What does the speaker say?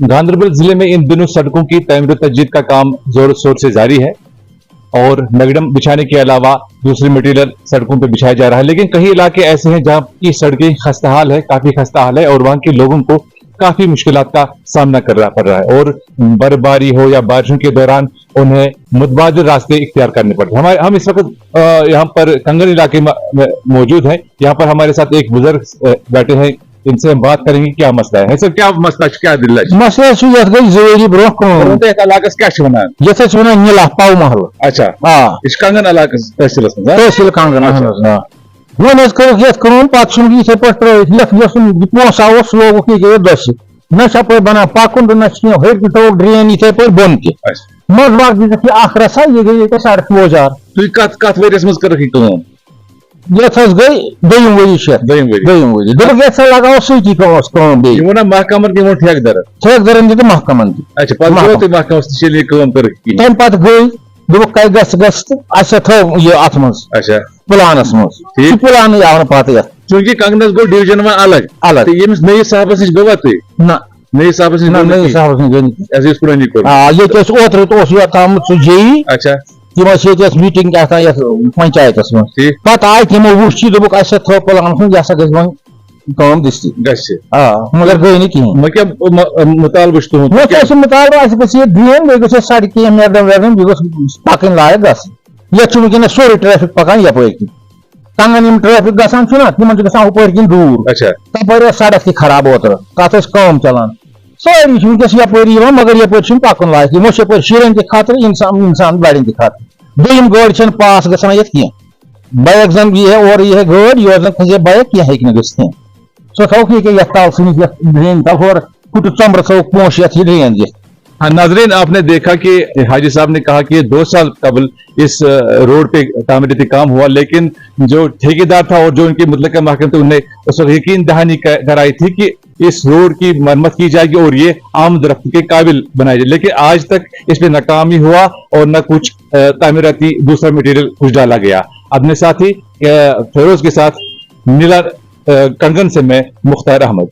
गांधरबल जिले में इन दिनों सड़कों की तमीर तजदीद का काम जोर शोर से जारी है और नगडम बिछाने के अलावा दूसरी मटीरियल सड़कों पर बिछाया जा रहा है, लेकिन कई इलाके ऐसे हैं जहां की सड़कें खस्ता हाल है, काफी खस्ता हाल है और वहां के लोगों को काफी मुश्किलात का सामना करना पड़ रहा है और बर्फबारी हो या बारिशों के दौरान उन्हें मुतबादिल रास्ते इख्तियार करने पड़ते हैं। हम इस वक्त यहाँ पर कंगन इलाके में मौजूद हैं। यहाँ पर हमारे साथ एक बुजुर्ग बैठे हैं, इनसे हम बात करेंगे क्या मसला है। सर क्या मसला क्या दिल मसला गई जरूरी ब्रोह ये नीला पाव महल अच्छा कंगन तहसील तहसील कंगन वन पे इथे पोसा लोग दस न बना पकुन तो ड्रेन इथे पे बोन मज बाग रसा ये गई 4.5 कत वरियस मज कर गई दोम वरी दोप लगाओ सी महकमन ठेकेदारन दित महकमन तम पे गई दोप थो ये अत मज प्लानस मज प्लान आव पे चूंकि कंगनस गो डिवीजन में अलग अलग यमिस नई साहबस नश गवा तुम ना नई साहबस नई साहबस ओत्र तो जेई अच्छा तम मीटिंग पंचायत पे आय तमो वुच दोप थो प्लान यह गम दिस्ती मगर गई नी कहें मुतालबा मुतालबा ड्रेन बे सड़कें मैडम वैडम पकन लायक गस सोरे ट्रैफिक पकान यप कंगन ट्रैफिक गसान तम हपर कन दूर तप सड़क खराब ओतर तथ कम चलान सारी वनकस यपरी मगर यपर पकन लायक यमो यप शुरन खतर इंसान बड़न खतर दोम गाड़ी पास गसान ये बाइक जन यह और यह गाड़ी योर जन खसे बाइक क्या ग सो थोक ये तल सुनित ड्रेन तफर कुट चमर थो पोश ये ड्रेन दिख। हाँ नाजरीन, आपने देखा कि हाजी साहब ने कहा कि 2 साल कबल इस रोड पे तामीराती काम हुआ, लेकिन जो ठेकेदार था और जो उनके मुतलका महकमे थे उन्हें उस वक्त यकीन दहानी कराई थी कि इस रोड की मरम्मत की जाएगी और ये आम दरख्त के काबिल बनाई जाए, लेकिन आज तक इस पे नाकामी हुआ और न कुछ तामीराती दूसरा मटीरियल कुछ डाला गया। अपने साथी फेरोज के साथ नीला कंगन से मैं मुख्तार अहमद।